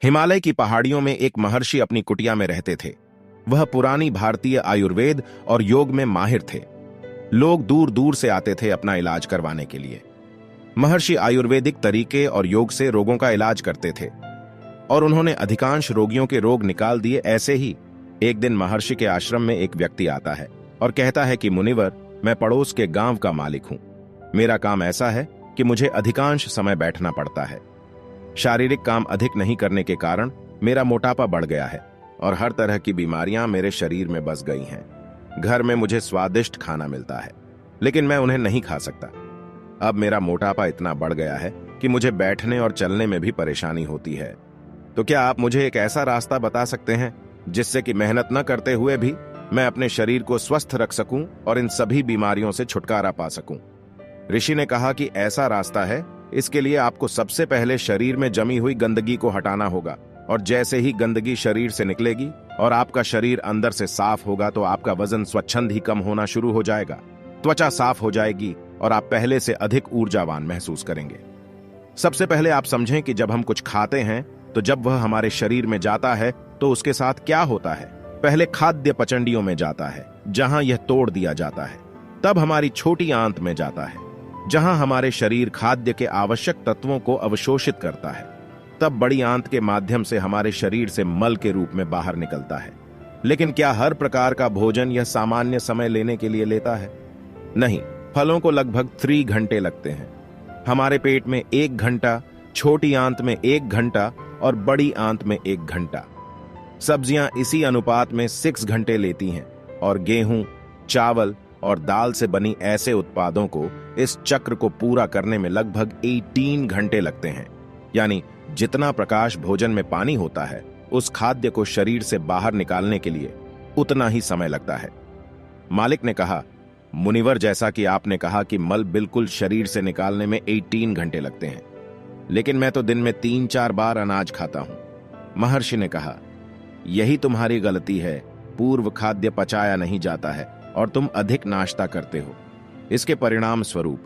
हिमालय की पहाड़ियों में एक महर्षि अपनी कुटिया में रहते थे। वह पुरानी भारतीय आयुर्वेद और योग में माहिर थे। लोग दूर दूर से आते थे अपना इलाज करवाने के लिए। महर्षि आयुर्वेदिक तरीके और योग से रोगों का इलाज करते थे और उन्होंने अधिकांश रोगियों के रोग निकाल दिए। ऐसे ही एक दिन महर्षि के आश्रम में एक व्यक्ति आता है और कहता है कि मुनिवर, मैं पड़ोस के गांव का मालिक हूं। मेरा काम ऐसा है कि मुझे अधिकांश समय बैठना पड़ता है। शारीरिक काम अधिक नहीं करने के कारण मेरा मोटापा बढ़ गया है और हर तरह की बीमारियां मेरे शरीर में बस गई हैं। घर में मुझे स्वादिष्ट खाना मिलता है, लेकिन मैं उन्हें नहीं खा सकता। अब मेरा मोटापा इतना बढ़ गया है कि मुझे बैठने और चलने में भी परेशानी होती है। तो क्या आप मुझे एक ऐसा रास्ता बता सकते हैं जिससे कि मेहनत न करते हुए भी मैं अपने शरीर को स्वस्थ रख सकूं और इन सभी बीमारियों से छुटकारा पा सकूं? ऋषि ने कहा कि ऐसा रास्ता है। इसके लिए आपको सबसे पहले शरीर में जमी हुई गंदगी को हटाना होगा, और जैसे ही गंदगी शरीर से निकलेगी और आपका शरीर अंदर से साफ होगा तो आपका वजन स्वच्छंद ही कम होना शुरू हो जाएगा। त्वचा साफ हो जाएगी और आप पहले से अधिक ऊर्जावान महसूस करेंगे। सबसे पहले आप समझें कि जब हम कुछ खाते हैं तो जब वह हमारे शरीर में जाता है तो उसके साथ क्या होता है। पहले खाद्य पचंडियों में जाता है, जहां यह तोड़ दिया जाता है। तब हमारी छोटी आंत में जाता है, जहां हमारे शरीर खाद्य के आवश्यक तत्वों को अवशोषित करता है। तब बड़ी आंत के माध्यम से हमारे शरीर से मल के रूप में बाहर निकलता है। लेकिन क्या हर प्रकार का भोजन यह सामान्य समय लेने के लिए लेता है? नहीं। फलों को लगभग 3 घंटे लगते हैं। हमारे पेट में 1 घंटा, छोटी आंत में 1 घंटा और बड़ी आंत में 1 घंटा। सब्जियां इसी अनुपात में 6 घंटे लेती हैं और गेहूं, चावल और दाल से बनी ऐसे उत्पादों को इस चक्र को पूरा करने में लगभग 18 घंटे लगते हैं। यानी जितना प्रकाश भोजन में पानी होता है, उस खाद्य को शरीर से बाहर निकालने के लिए उतना ही समय लगता है। मालिक ने कहा, मुनिवर, जैसा कि आपने कहा कि मल बिल्कुल शरीर से निकालने में 18 घंटे लगते हैं, लेकिन मैं तो दिन में 3-4 बार अनाज खाता हूं। महर्षि ने कहा, यही तुम्हारी गलती है। पूर्व खाद्य पचाया नहीं जाता है और तुम अधिक नाश्ता करते हो। इसके परिणाम स्वरूप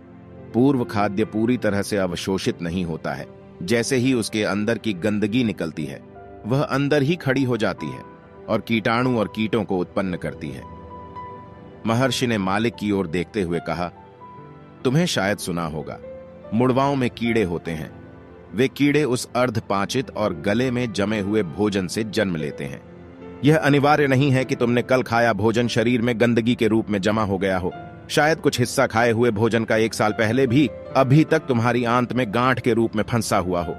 पूर्व खाद्य पूरी तरह से अवशोषित नहीं होता है। जैसे ही उसके अंदर की गंदगी निकलती है, वह अंदर ही खड़ी हो जाती है और कीटाणु और कीटों को उत्पन्न करती है। महर्षि ने मालिक की ओर देखते हुए कहा, तुम्हें शायद सुना होगा, मुड़वाओं में कीड़े होते हैं। वे कीड़े उस अर्धपाचित और गले में जमे हुए भोजन से जन्म लेते हैं। यह अनिवार्य नहीं है कि तुमने कल खाया भोजन शरीर में गंदगी के रूप में जमा हो गया हो। शायद कुछ हिस्सा खाए हुए भोजन का 1 साल पहले भी अभी तक तुम्हारी आंत में गांठ के रूप में फंसा हुआ हो।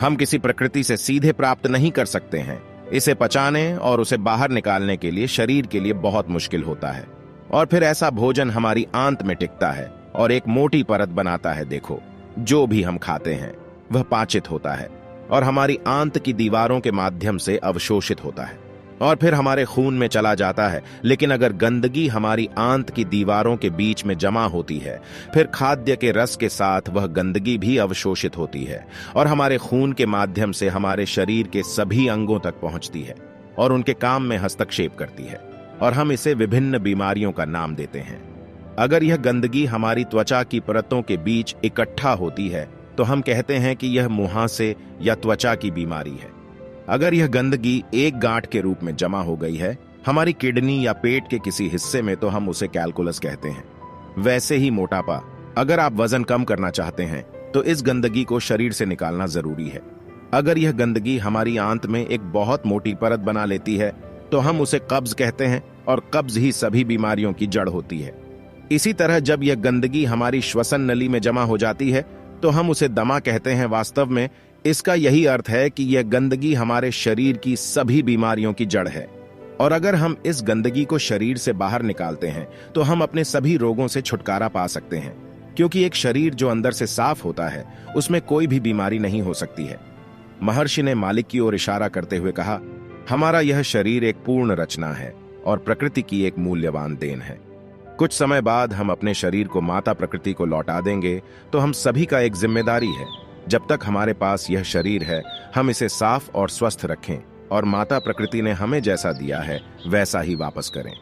हम किसी प्रकृति से सीधे प्राप्त नहीं कर सकते हैं। इसे पचाने और उसे बाहर निकालने के लिए शरीर के लिए बहुत मुश्किल होता है, और फिर ऐसा भोजन हमारी आंत में टिकता है और एक मोटी परत बनाता है। देखो, जो भी हम खाते हैं वह पाचित होता है और हमारी आंत की दीवारों के माध्यम से अवशोषित होता है और फिर हमारे खून में चला जाता है। लेकिन अगर गंदगी हमारी आंत की दीवारों के बीच में जमा होती है, फिर खाद्य के रस के साथ वह गंदगी भी अवशोषित होती है और हमारे खून के माध्यम से हमारे शरीर के सभी अंगों तक पहुंचती है और उनके काम में हस्तक्षेप करती है, और हम इसे विभिन्न बीमारियों का नाम देते हैं। अगर यह गंदगी हमारी त्वचा की परतों के बीच इकट्ठा होती है तो हम कहते हैं कि यह मुहासे या त्वचा की बीमारी है। अगर यह गंदगी एक गांठ के रूप में जमा हो गई है हमारी किडनी या पेट के किसी हिस्से में, तो हम उसे कैलकुलस कहते हैं। वैसे ही मोटापा, अगर आप वजन कम करना चाहते हैं तो इस गंदगी को शरीर से निकालना जरूरी है। अगर यह गंदगी हमारी आंत में एक बहुत मोटी परत बना लेती है तो हम उसे कब्ज कहते हैं, और कब्ज ही सभी बीमारियों की जड़ होती है। इसी तरह जब यह गंदगी हमारी श्वसन नली में जमा हो जाती है तो हम उसे दमा कहते हैं। वास्तव में इसका यही अर्थ है कि यह गंदगी हमारे शरीर की सभी बीमारियों की जड़ है, और अगर हम इस गंदगी को शरीर से बाहर निकालते हैं तो हम अपने सभी रोगों से छुटकारा पा सकते हैं, क्योंकि एक शरीर जो अंदर से साफ होता है उसमें कोई भी बीमारी नहीं हो सकती है। महर्षि ने मालिक की ओर इशारा करते हुए कहा, हमारा यह शरीर एक पूर्ण रचना है और प्रकृति की एक मूल्यवान देन है। कुछ समय बाद हम अपने शरीर को माता प्रकृति को लौटा देंगे, तो हम सभी का एक जिम्मेदारी है, जब तक हमारे पास यह शरीर है, हम इसे साफ और स्वस्थ रखें और माता प्रकृति ने हमें जैसा दिया है वैसा ही वापस करें।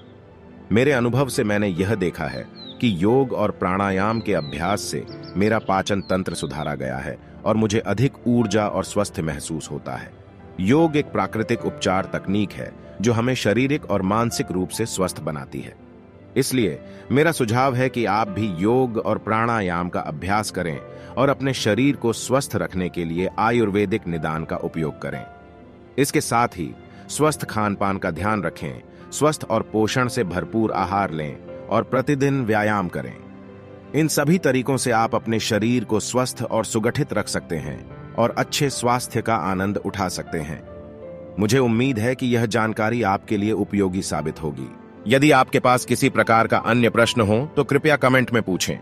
मेरे अनुभव से मैंने यह देखा है कि योग और प्राणायाम के अभ्यास से मेरा पाचन तंत्र सुधारा गया है और मुझे अधिक ऊर्जा और स्वस्थ महसूस होता है। योग एक प्राकृतिक उपचार तकनीक है जो हमें शारीरिक और मानसिक रूप से स्वस्थ बनाती है। इसलिए मेरा सुझाव है कि आप भी योग और प्राणायाम का अभ्यास करें और अपने शरीर को स्वस्थ रखने के लिए आयुर्वेदिक निदान का उपयोग करें। इसके साथ ही स्वस्थ खान पान का ध्यान रखें, स्वस्थ और पोषण से भरपूर आहार लें और प्रतिदिन व्यायाम करें। इन सभी तरीकों से आप अपने शरीर को स्वस्थ और सुगठित रख सकते हैं और अच्छे स्वास्थ्य का आनंद उठा सकते हैं। मुझे उम्मीद है कि यह जानकारी आपके लिए उपयोगी साबित होगी। यदि आपके पास किसी प्रकार का अन्य प्रश्न हो तो कृपया कमेंट में पूछें।